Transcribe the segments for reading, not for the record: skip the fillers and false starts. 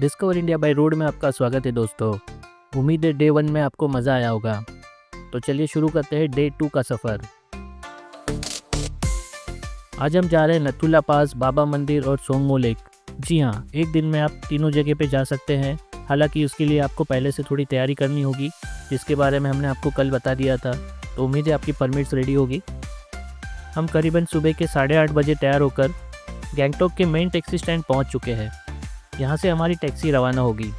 Discover India by road में आपका स्वागत है दोस्तों। उम्मीद है डे 1 में आपको मज़ा आया होगा। तो चलिए शुरू करते हैं डे 2 का सफ़र। आज हम जा रहे हैं नथुला पास, बाबा मंदिर और सोंगमो लेक। जी हाँ, एक दिन में आप तीनों जगह पे जा सकते हैं। हालांकि उसके लिए आपको पहले से थोड़ी तैयारी करनी होगी, जिसके बारे में हमने आपको कल बता दिया था। तो उम्मीद है आपकी परमिट्स रेडी होगी। हम करीबन सुबह के 8:30 बजे तैयार होकर गैंगटॉक के मेन टैक्सी स्टैंड पहुंच चुके हैं। यहाँ से हमारी टैक्सी रवाना होगी।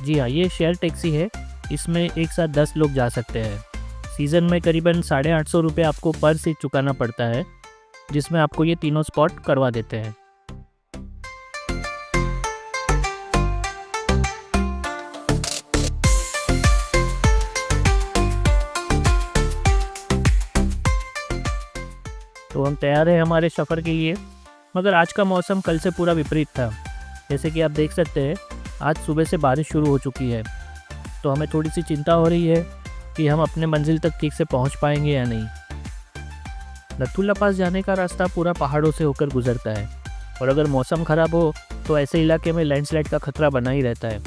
जी हाँ, ये शेयर टैक्सी है। इसमें एक साथ 10 लोग जा सकते हैं। सीज़न में करीबन 850 रुपये आपको पर सीट चुकाना पड़ता है, जिसमें आपको ये तीनों स्पॉट करवा देते हैं। तो हम तैयार हैं हमारे सफ़र के लिए, मगर आज का मौसम कल से पूरा विपरीत था। जैसे कि आप देख सकते हैं, आज सुबह से बारिश शुरू हो चुकी है। तो हमें थोड़ी सी चिंता हो रही है कि हम अपने मंजिल तक ठीक से पहुंच पाएंगे या नहीं। नथुला पास जाने का रास्ता पूरा पहाड़ों से होकर गुजरता है, और अगर मौसम ख़राब हो तो ऐसे इलाके में लैंडस्लाइड का खतरा बना ही रहता है।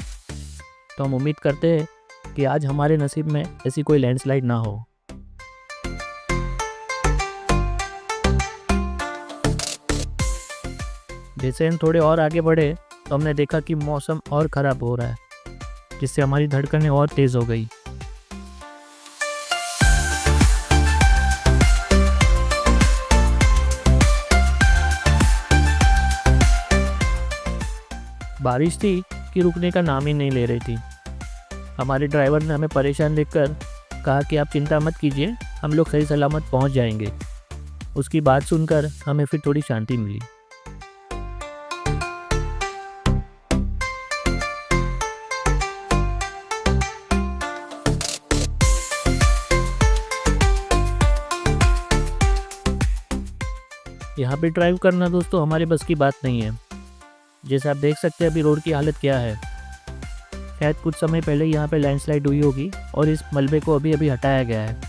तो हम उम्मीद करते हैं कि आज हमारे नसीब में ऐसी कोई लैंडस्लाइड ना हो। जैसे हम थोड़े और आगे बढ़े तो हमने देखा कि मौसम और ख़राब हो रहा है, जिससे हमारी धड़कनें और तेज़ हो गई। बारिश थी कि रुकने का नाम ही नहीं ले रही थी। हमारे ड्राइवर ने हमें परेशान देखकर कहा कि आप चिंता मत कीजिए, हम लोग सही सलामत पहुंच जाएंगे। उसकी बात सुनकर हमें फिर थोड़ी शांति मिली। यहाँ पे ड्राइव करना दोस्तों हमारे बस की बात नहीं है। जैसे आप देख सकते हैं अभी रोड की हालत क्या है। शायद कुछ समय पहले यहाँ पे लैंडस्लाइड हुई होगी और इस मलबे को अभी अभी हटाया गया है।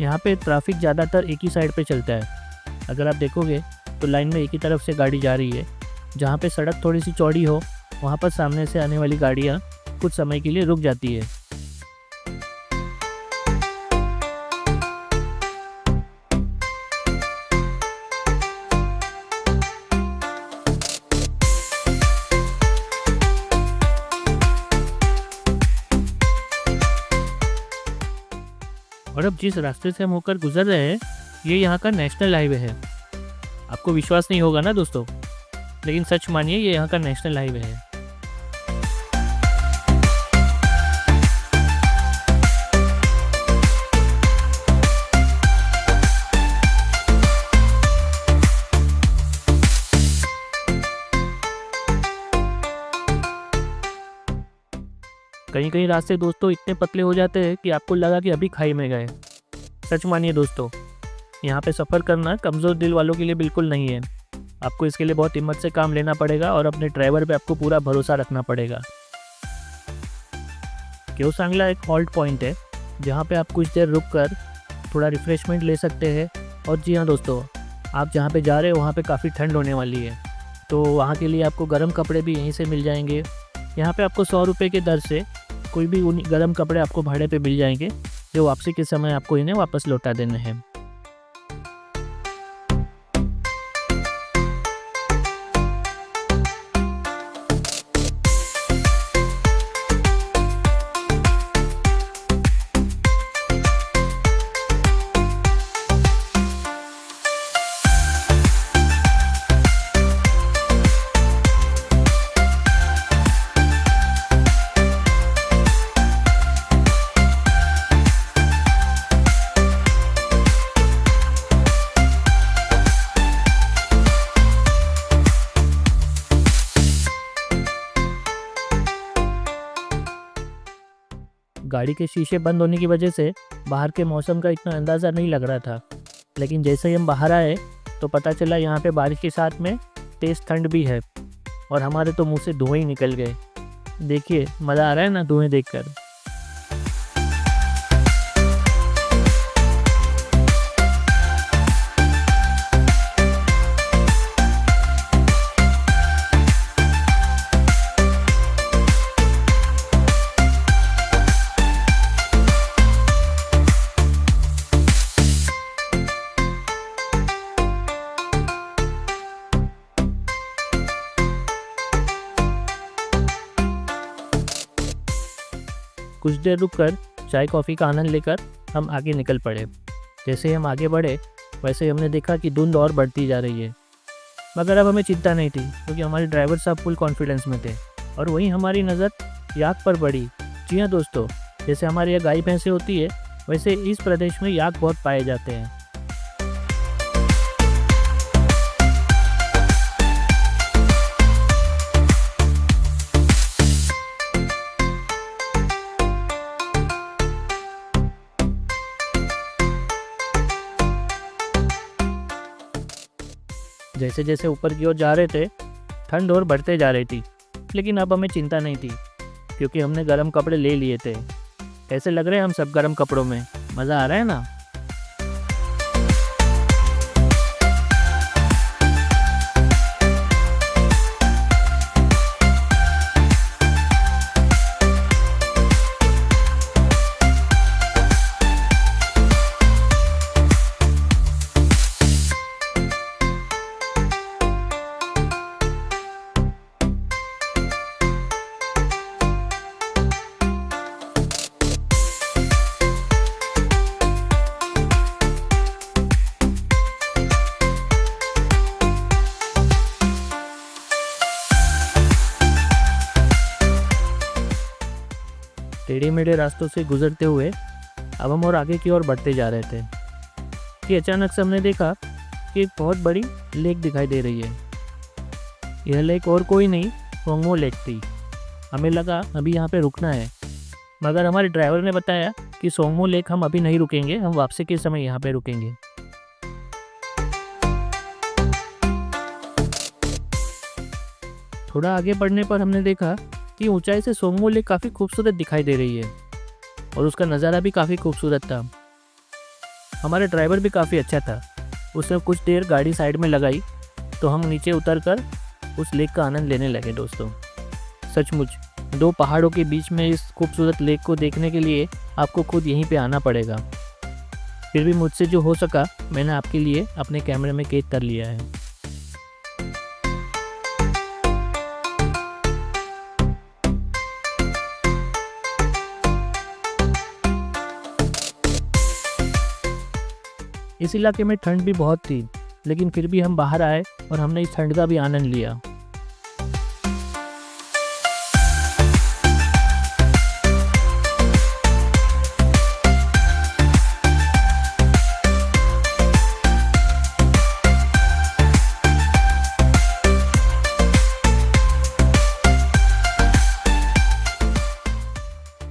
यहाँ पे ट्रैफिक ज़्यादातर एक ही साइड पे चलता है। अगर आप देखोगे तो लाइन में एक ही तरफ से गाड़ी जा रही है। जहाँ पे सड़क थोड़ी सी चौड़ी हो, वहाँ पर सामने से आने वाली गाड़ियाँ कुछ समय के लिए रुक जाती है। और अब जिस रास्ते से हम होकर गुजर रहे हैं, ये यहाँ का नेशनल हाईवे है। आपको विश्वास नहीं होगा ना दोस्तों, लेकिन सच मानिए ये यहाँ का नेशनल हाईवे है। कहीं कहीं रास्ते दोस्तों इतने पतले हो जाते हैं कि आपको लगा कि अभी खाई में गए। सच मानिए दोस्तों, यहाँ पे सफ़र करना कमज़ोर दिल वालों के लिए बिल्कुल नहीं है। आपको इसके लिए बहुत हिम्मत से काम लेना पड़ेगा और अपने ड्राइवर पे आपको पूरा भरोसा रखना पड़ेगा। क्योसांगला एक हॉल्ट पॉइंट है, जहाँ पे आप कुछ देर रुक कर थोड़ा रिफ़्रेशमेंट ले सकते हैं। और जी हाँ दोस्तों, आप जहाँ पे जा रहे हो वहाँ पे काफ़ी ठंड होने वाली है, तो वहाँ के लिए आपको गर्म कपड़े भी यहीं से मिल जाएंगे। यहाँ पे आपको 100 रुपये की दर से कोई भी उन गर्म कपड़े आपको भाड़े पे मिल जाएंगे, जो वापसी के समय आपको इन्हें वापस लौटा देने हैं। गाड़ी के शीशे बंद होने की वजह से बाहर के मौसम का इतना अंदाज़ा नहीं लग रहा था, लेकिन जैसे ही हम बाहर आए तो पता चला यहाँ पे बारिश के साथ में तेज़ ठंड भी है, और हमारे तो मुंह से धुएं ही निकल गए। देखिए, मज़ा आ रहा है ना धुएं देखकर। कुछ देर रुककर चाय कॉफ़ी का आनंद लेकर हम आगे निकल पड़े। जैसे ही हम आगे बढ़े वैसे ही हमने देखा कि धुंध और बढ़ती जा रही है, मगर अब हमें चिंता नहीं थी क्योंकि हमारे ड्राइवर साहब फुल कॉन्फिडेंस में थे। और वहीं हमारी नज़र याक पर पड़ी। जी हाँ दोस्तों, जैसे हमारे यहाँ गाय भैंसें होती है वैसे इस प्रदेश में याक बहुत पाए जाते हैं। जैसे जैसे ऊपर की ओर जा रहे थे ठंड और बढ़ते जा रही थी, लेकिन अब हमें चिंता नहीं थी क्योंकि हमने गर्म कपड़े ले लिए थे। कैसे लग रहे हैं हम सब गर्म कपड़ों में? मज़ा आ रहा है ना? टेढ़े मेढ़े रास्तों से गुजरते हुए अब हम और आगे की ओर बढ़ते जा रहे थे कि अचानक से हमने देखा कि एक बहुत बड़ी लेक दिखाई दे रही है। यह लेक और कोई नहीं, सोंगमो लेक थी। हमें लगा अभी यहाँ पे रुकना है, मगर हमारे ड्राइवर ने बताया कि सोंगमो लेक हम अभी नहीं रुकेंगे, हम वापसी के समय यहाँ पे रुकेंगे। थोड़ा आगे बढ़ने पर हमने देखा कि ऊंचाई से सोंगमो लेक काफ़ी खूबसूरत दिखाई दे रही है और उसका नज़ारा भी काफ़ी खूबसूरत था। हमारा ड्राइवर भी काफ़ी अच्छा था। उसने कुछ देर गाड़ी साइड में लगाई तो हम नीचे उतरकर उस लेक का आनंद लेने लगे। दोस्तों, सचमुच दो पहाड़ों के बीच में इस खूबसूरत लेक को देखने के लिए आपको खुद यहीं पे आना पड़ेगा। फिर भी मुझसे जो हो सका मैंने आपके लिए अपने कैमरे में कैद कर लिया है। इस इलाके में ठंड भी बहुत थी, लेकिन फिर भी हम बाहर आए और हमने इस ठंड का भी आनंद लिया।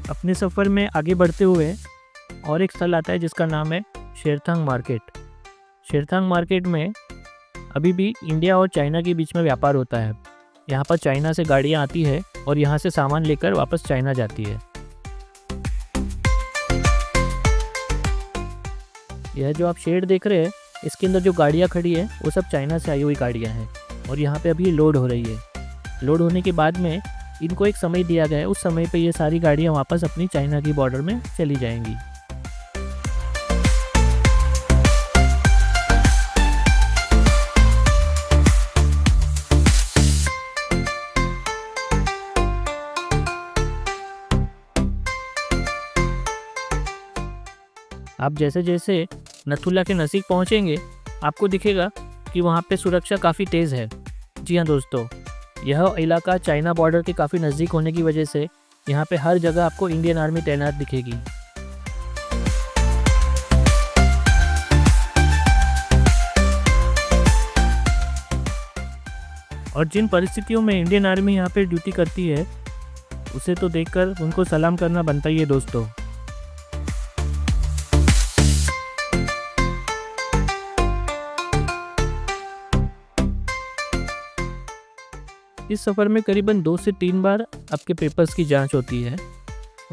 अपने सफ़र में आगे बढ़ते हुए और एक स्थल आता है जिसका नाम है शेरथांग मार्केट। शेरथांग मार्केट में अभी भी इंडिया और चाइना के बीच में व्यापार होता है। यहाँ पर चाइना से गाड़ियाँ आती है और यहाँ से सामान लेकर वापस चाइना जाती है। यह जो आप शेड देख रहे हैं, इसके अंदर जो गाड़ियाँ खड़ी है वो सब चाइना से आई हुई गाड़ियाँ हैं और यहाँ पे अभी लोड हो रही है। लोड होने के बाद में इनको एक समय दिया गया है, उस समय पे ये सारी गाड़ियाँ वापस अपनी चाइना की बॉर्डर में चली जाएंगी। आप जैसे जैसे नथुला के नज़दीक पहुँचेंगे आपको दिखेगा कि वहाँ पे सुरक्षा काफ़ी तेज़ है। जी हाँ दोस्तों, यह इलाका चाइना बॉर्डर के काफ़ी नज़दीक होने की वजह से यहाँ पे हर जगह आपको इंडियन आर्मी तैनात दिखेगी। और जिन परिस्थितियों में इंडियन आर्मी यहाँ पे ड्यूटी करती है उसे तो देखकर उनको सलाम करना बनता ही है दोस्तों। इस सफ़र में करीबन 2 से 3 बार आपके पेपर्स की जांच होती है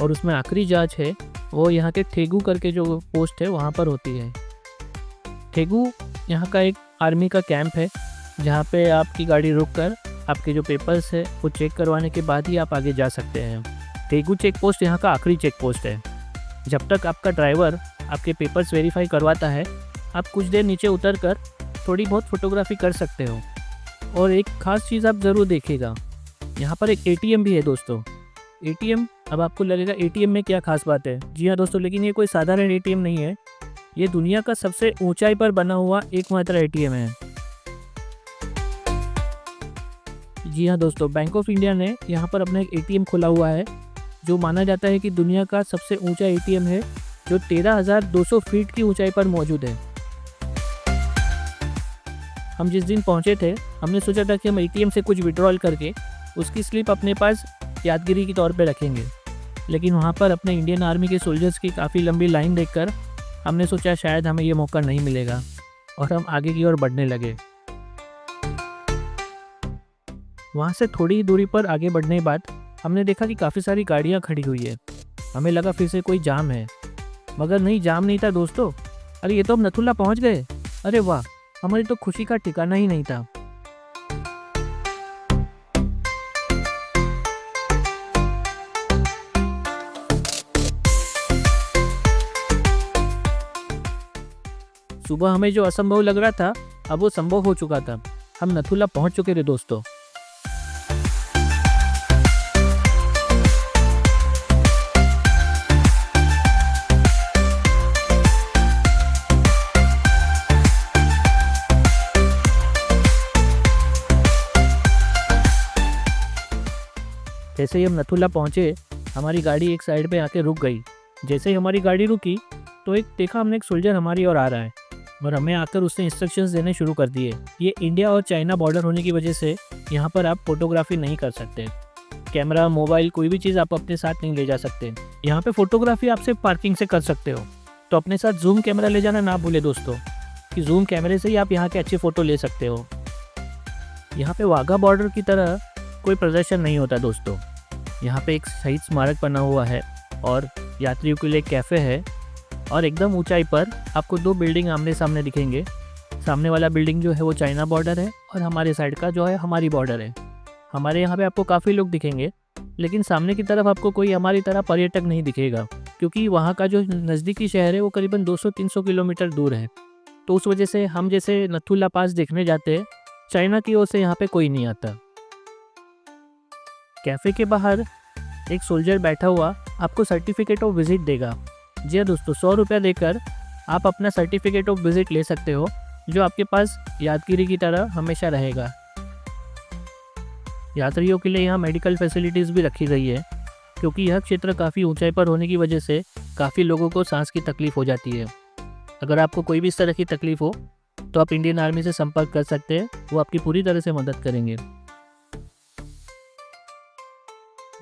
और उसमें आखिरी जांच है वो यहाँ के ठेगू करके जो पोस्ट है वहाँ पर होती है। ठेगू यहाँ का एक आर्मी का कैंप है जहाँ पे आपकी गाड़ी रुककर आपके जो पेपर्स है वो चेक करवाने के बाद ही आप आगे जा सकते हैं। ठेगू चेक पोस्ट यहाँ का आखिरी चेक पोस्ट है। जब तक आपका ड्राइवर आपके पेपर्स वेरीफाई करवाता है आप कुछ देर नीचे उतर कर थोड़ी बहुत फोटोग्राफी कर सकते हो। और एक ख़ास चीज़ आप ज़रूर देखिएगा, यहाँ पर एक एटीएम भी है दोस्तों। एटीएम अब आपको लगेगा एटीएम में क्या खास बात है। जी हाँ दोस्तों, लेकिन ये कोई साधारण एटीएम नहीं है, ये दुनिया का सबसे ऊंचाई पर बना हुआ एकमात्र एटीएम है। जी हाँ दोस्तों, बैंक ऑफ इंडिया ने यहाँ पर अपना एक एटीएम खोला हुआ है, जो माना जाता है कि दुनिया का सबसे ऊंचा एटीएम है, जो 13,200 फीट की ऊंचाई पर मौजूद है। हम जिस दिन पहुँचे थे, हमने सोचा था कि हम एटीएम से कुछ विड्रॉल करके उसकी स्लिप अपने पास यादगिरी के तौर पे रखेंगे, लेकिन वहाँ पर अपने इंडियन आर्मी के सोल्जर्स की काफ़ी लंबी लाइन देखकर हमने सोचा शायद हमें ये मौका नहीं मिलेगा, और हम आगे की ओर बढ़ने लगे। वहाँ से थोड़ी ही दूरी पर आगे बढ़ने के बाद हमने देखा कि काफ़ी सारी गाड़ियाँ खड़ी हुई है। हमें लगा फिर से कोई जाम है, मगर नहीं, जाम नहीं था दोस्तों। अरे ये तो हम नथुला पहुँच गए। अरे वाह, हमारी तो खुशी का ठिकाना ही नहीं था। सुबह हमें जो असंभव लग रहा था, अब वो संभव हो चुका था। हम नथुला पहुंच चुके थे दोस्तों। जैसे ही हम नथुला पहुंचे, हमारी गाड़ी एक साइड पे आके रुक गई। जैसे ही हमारी गाड़ी रुकी तो देखा हमने एक सोल्जर हमारी ओर आ रहा है, और हमें आकर उसने इंस्ट्रक्शंस देने शुरू कर दिए। ये इंडिया और चाइना बॉर्डर होने की वजह से यहाँ पर आप फोटोग्राफी नहीं कर सकते। कैमरा, मोबाइल, कोई भी चीज़ आप अपने साथ नहीं ले जा सकते। यहाँ पे फोटोग्राफी आप सिर्फ पार्किंग से कर सकते हो, तो अपने साथ जूम कैमरा ले जाना ना भूले दोस्तों, कि जूम कैमरे से ही आप यहाँ के अच्छे फ़ोटो ले सकते हो। यहाँ पे वाघा बॉर्डर की तरह कोई प्रदर्शन नहीं होता दोस्तों। यहाँ पे एक शहीद स्मारक बना हुआ है, और यात्रियों के लिए कैफ़े है, और एकदम ऊंचाई पर आपको 2 बिल्डिंग आमने सामने दिखेंगे। सामने वाला बिल्डिंग जो है वो चाइना बॉर्डर है, और हमारे साइड का जो है हमारी बॉर्डर है। हमारे यहाँ पे आपको काफ़ी लोग दिखेंगे, लेकिन सामने की तरफ आपको कोई हमारी तरह पर्यटक नहीं दिखेगा, क्योंकि वहाँ का जो नज़दीकी शहर है वो करीबन 200-300 किलोमीटर दूर है। तो उस वजह से हम जैसे नथुला पास देखने जाते हैं, चाइना की ओर से यहाँ पे कोई नहीं आता। कैफ़े के बाहर एक सोल्जर बैठा हुआ आपको सर्टिफिकेट ऑफ विजिट देगा। जी हाँ दोस्तों, 100 रुपया देकर आप अपना सर्टिफिकेट ऑफ विजिट ले सकते हो, जो आपके पास यादगिरी की तरह हमेशा रहेगा। यात्रियों के लिए यहाँ मेडिकल फैसिलिटीज़ भी रखी गई है, क्योंकि यह क्षेत्र काफ़ी ऊंचाई पर होने की वजह से काफ़ी लोगों को सांस की तकलीफ़ हो जाती है। अगर आपको कोई भी इस तरह की तकलीफ़ हो तो आप इंडियन आर्मी से संपर्क कर सकते हैं, वो आपकी पूरी तरह से मदद करेंगे।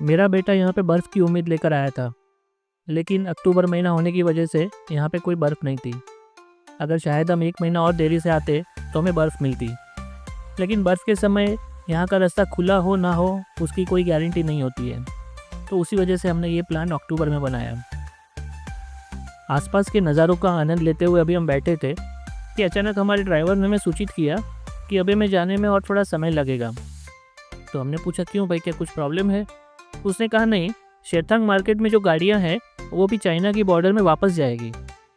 मेरा बेटा यहाँ पे बर्फ़ की उम्मीद लेकर आया था, लेकिन अक्टूबर महीना होने की वजह से यहाँ पे कोई बर्फ़ नहीं थी। अगर शायद हम 1 महीना और देरी से आते तो हमें बर्फ़ मिलती, लेकिन बर्फ़ के समय यहाँ का रास्ता खुला हो ना हो उसकी कोई गारंटी नहीं होती है, तो उसी वजह से हमने ये प्लान अक्टूबर में बनाया। आसपास के नज़ारों का आनंद लेते हुए अभी हम बैठे थे कि अचानक हमारे ड्राइवर ने हमें सूचित किया कि अभी हमें जाने में और थोड़ा समय लगेगा। तो हमने पूछा क्यों भाई, क्या कुछ प्रॉब्लम है? उसने कहा नहीं, शेरथांग मार्केट में जो गाड़ियाँ हैं वो भी चाइना की बॉर्डर में वापस जाएगी,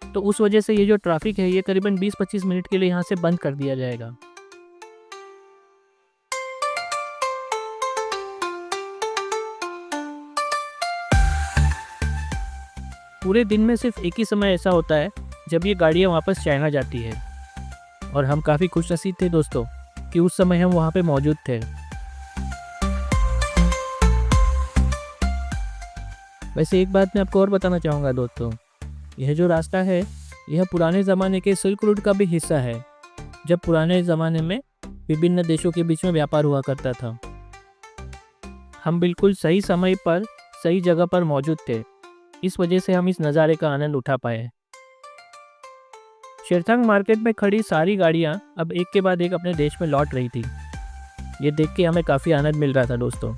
तो उस वजह से ये जो ट्रैफिक है ये करीबन 20-25 मिनट के लिए यहाँ से बंद कर दिया जाएगा। पूरे दिन में सिर्फ एक ही समय ऐसा होता है जब ये गाड़ियाँ वापस चाइना जाती है, और हम काफ़ी खुशनसीब थे दोस्तों कि उस समय हम वहाँ पे मौजूद थे। वैसे एक बात मैं आपको और बताना चाहूँगा दोस्तों, यह जो रास्ता है यह पुराने ज़माने के सिल्क रूट का भी हिस्सा है, जब पुराने ज़माने में विभिन्न देशों के बीच में व्यापार हुआ करता था। हम बिल्कुल सही समय पर सही जगह पर मौजूद थे, इस वजह से हम इस नज़ारे का आनंद उठा पाए। शेरथांग मार्केट में खड़ी सारी गाड़ियाँ अब एक के बाद एक अपने देश में लौट रही थी। ये देख के हमें काफ़ी आनंद मिल रहा था दोस्तों।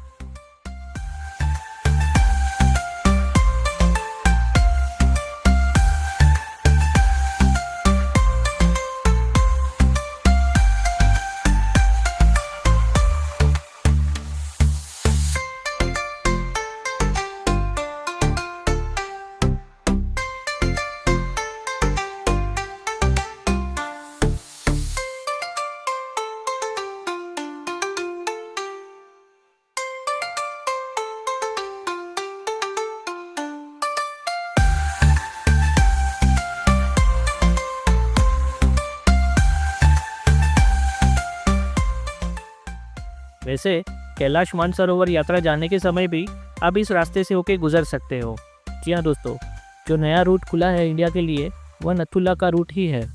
वैसे कैलाश मानसरोवर यात्रा जाने के समय भी आप इस रास्ते से होके गुजर सकते हो। जी हाँ दोस्तों, जो नया रूट खुला है इंडिया के लिए वह नथुला का रूट ही है।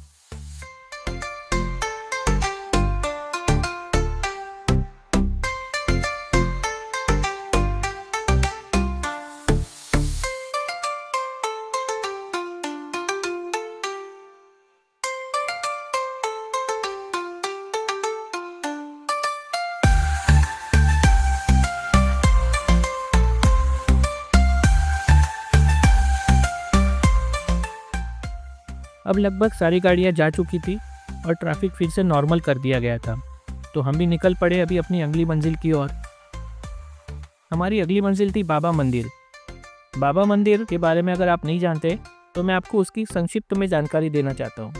अब लगभग सारी गाड़ियाँ जा चुकी थी और ट्रैफिक फिर से नॉर्मल कर दिया गया था, तो हम भी निकल पड़े अभी अपनी अगली मंजिल की ओर। हमारी अगली मंजिल थी बाबा मंदिर। बाबा मंदिर के बारे में अगर आप नहीं जानते तो मैं आपको उसकी संक्षिप्त में जानकारी देना चाहता हूँ।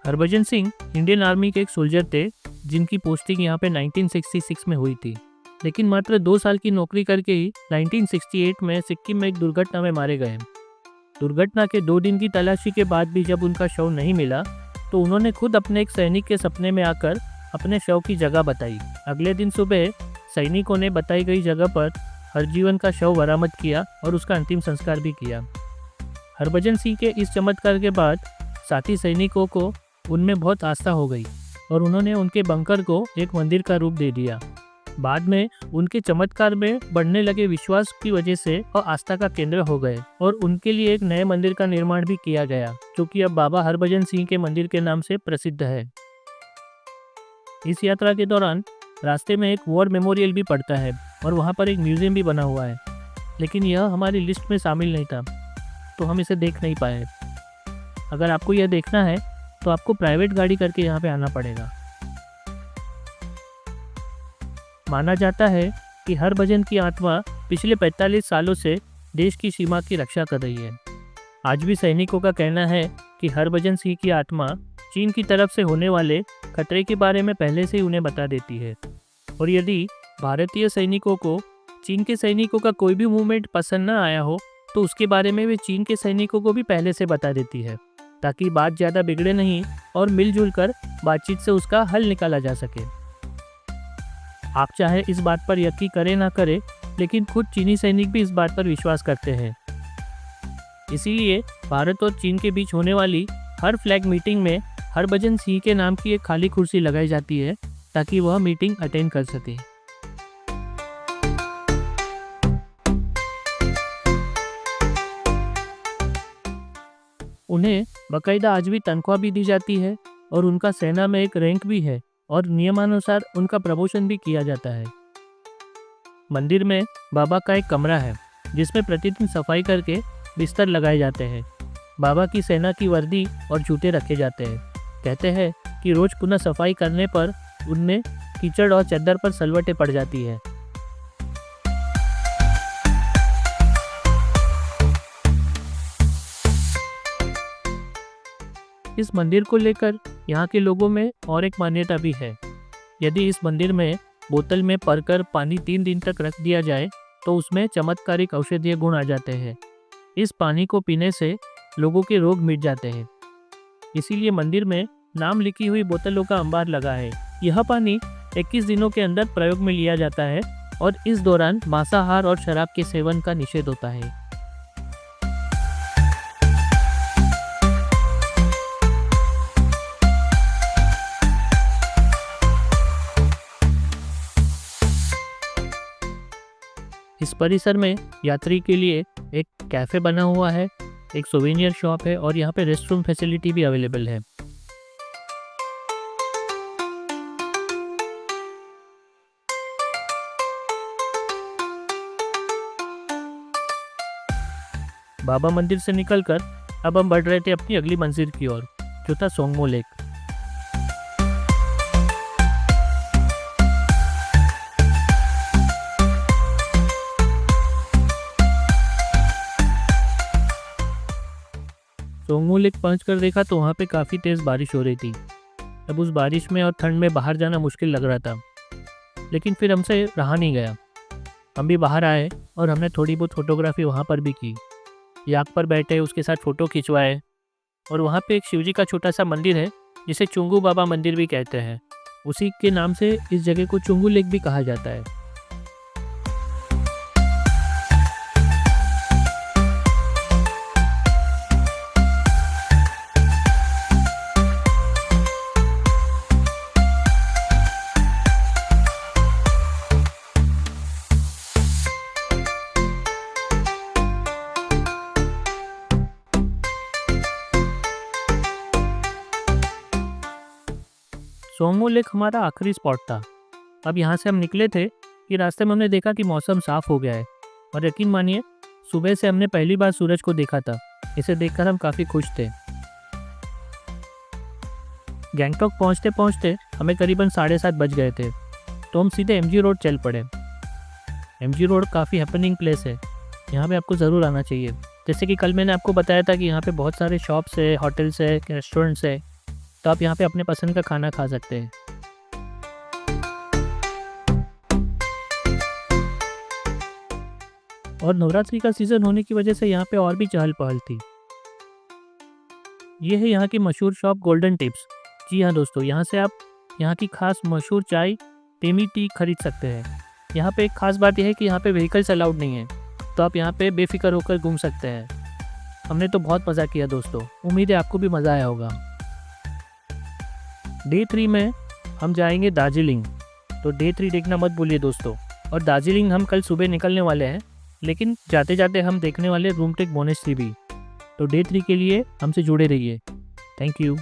हरभजन सिंह इंडियन आर्मी के एक सोल्जर थे जिनकी पोस्टिंग यहाँ पे 1966 में हुई थी, लेकिन मात्र 2 साल की नौकरी करके ही 1968 में सिक्किम में एक दुर्घटना में मारे गए। दुर्घटना के 2 दिन की तलाशी के बाद भी जब उनका शव नहीं मिला तो उन्होंने खुद अपने एक सैनिक के सपने में आकर अपने शव की जगह बताई। अगले दिन सुबह सैनिकों ने बताई गई जगह पर हरजीवन का शव बरामद किया और उसका अंतिम संस्कार भी किया। हरभजन सिंह के इस चमत्कार के बाद साथी सैनिकों को उनमें बहुत आस्था हो गई और उन्होंने उनके बंकर को एक मंदिर का रूप दे दिया। बाद में उनके चमत्कार में बढ़ने लगे विश्वास की वजह से वह आस्था का केंद्र हो गए और उनके लिए एक नए मंदिर का निर्माण भी किया गया, जो कि अब बाबा हरभजन सिंह के मंदिर के नाम से प्रसिद्ध है। इस यात्रा के दौरान रास्ते में एक वॉर मेमोरियल भी पड़ता है और वहाँ पर एक म्यूजियम भी बना हुआ है, लेकिन यह हमारी लिस्ट में शामिल नहीं था तो हम इसे देख नहीं पाए। अगर आपको यह देखना है तो आपको प्राइवेट गाड़ी करके यहाँ पे आना पड़ेगा। माना जाता है कि हरभजन की आत्मा पिछले 45 सालों से देश की सीमा की रक्षा कर रही है। आज भी सैनिकों का कहना है कि हरभजन सिंह की आत्मा चीन की तरफ से होने वाले खतरे के बारे में पहले से ही उन्हें बता देती है, और यदि भारतीय सैनिकों को चीन के सैनिकों का कोई भी मूवमेंट पसंद न आया हो तो उसके बारे में वे चीन के सैनिकों को भी पहले से बता देती है, ताकि बात ज़्यादा बिगड़े नहीं और मिलजुल कर बातचीत से उसका हल निकाला जा सके। आप चाहे इस बात पर यकीन करें ना करें, लेकिन खुद चीनी सैनिक भी इस बात पर विश्वास करते हैं। इसीलिए भारत और चीन के बीच होने वाली हर फ्लैग मीटिंग में हरभजन सिंह के नाम की एक खाली कुर्सी लगाई जाती है ताकि वह मीटिंग अटेंड कर सके। उन्हें बाकायदा आज भी तनख्वाह भी दी जाती है और उनका सेना में एक रैंक भी है और नियमानुसार उनका प्रमोशन भी किया जाता है। मंदिर में बाबा का एक कमरा है जिसमें प्रतिदिन सफाई करके बिस्तर लगाए जाते हैं। बाबा की सेना की वर्दी और जूते रखे जाते हैं। कहते हैं कि रोज पुनः सफाई करने पर उनमें कीचड़ और चद्दर पर सलवटें पड़ जाती है। इस मंदिर को लेकर यहाँ के लोगों में और एक मान्यता भी है। यदि इस मंदिर में बोतल में भरकर पानी 3 दिन तक रख दिया जाए तो उसमें चमत्कारिक औषधीय गुण आ जाते हैं। इस पानी को पीने से लोगों के रोग मिट जाते हैं। इसीलिए मंदिर में नाम लिखी हुई बोतलों का अंबार लगा है। यह पानी 21 दिनों के अंदर प्रयोग में लिया जाता है और इस दौरान मांसाहार और शराब के सेवन का निषेध होता है। इस परिसर में यात्री के लिए एक कैफ़े बना हुआ है, एक सोवेनियर शॉप है और यहाँ पे रेस्टरूम फैसिलिटी भी अवेलेबल है। बाबा मंदिर से निकलकर अब हम बढ़ रहे थे अपनी अगली मंजिल की ओर, जो था सोंगमो लेक। सोंगमो लेक पहुंचकर देखा तो वहाँ पे काफ़ी तेज़ बारिश हो रही थी। अब उस बारिश में और ठंड में बाहर जाना मुश्किल लग रहा था, लेकिन फिर हमसे रहा नहीं गया। हम भी बाहर आए और हमने थोड़ी बहुत फोटोग्राफी वहाँ पर भी की। याक पर बैठे उसके साथ फ़ोटो खिंचवाए और वहाँ पे एक शिवजी का छोटा सा मंदिर है जिसे चुंगू बाबा मंदिर भी कहते हैं। उसी के नाम से इस जगह को चुंगू लेक भी कहा जाता है। सोंगमो लेक हमारा आखिरी स्पॉट था। अब यहाँ से हम निकले थे कि रास्ते में हमने देखा कि मौसम साफ हो गया है और यकीन मानिए सुबह से हमने पहली बार सूरज को देखा था। इसे देखकर हम काफ़ी खुश थे। गैंगटॉक पहुँचते पहुँचते हमें करीबन 7:30 बज गए थे, तो हम सीधे एमजी रोड चल पड़े। एमजी रोड काफ़ी हैपनिंग प्लेस है, यहाँ पे आपको ज़रूर आना चाहिए। जैसे कि कल मैंने आपको बताया था कि यहाँ पे बहुत सारे शॉप्स है, होटल्स है, रेस्टोरेंट्स है, तो आप यहाँ पे अपने पसंद का खाना खा सकते हैं। और नवरात्रि का सीज़न होने की वजह से यहाँ पे और भी चहल पहल थी। ये है यहाँ की मशहूर शॉप गोल्डन टिप्स। जी हाँ दोस्तों, यहाँ से आप यहाँ की खास मशहूर चाय टेमी टी खरीद सकते हैं। यहाँ पे एक खास बात यह है कि यहाँ पे व्हीकल्स अलाउड नहीं है, तो आप यहाँ पे बेफिक्र होकर घूम सकते हैं। हमने तो बहुत मज़ा किया दोस्तों, उम्मीद है आपको भी मज़ा आया होगा। डे 3 में हम जाएंगे दार्जिलिंग, तो डे 3 देखना मत भूलिए दोस्तों। और दार्जिलिंग हम कल सुबह निकलने वाले हैं, लेकिन जाते जाते हम देखने वाले रूमटेक मोनेस्ट्री भी। तो डे 3 के लिए हमसे जुड़े रहिए। Thank you.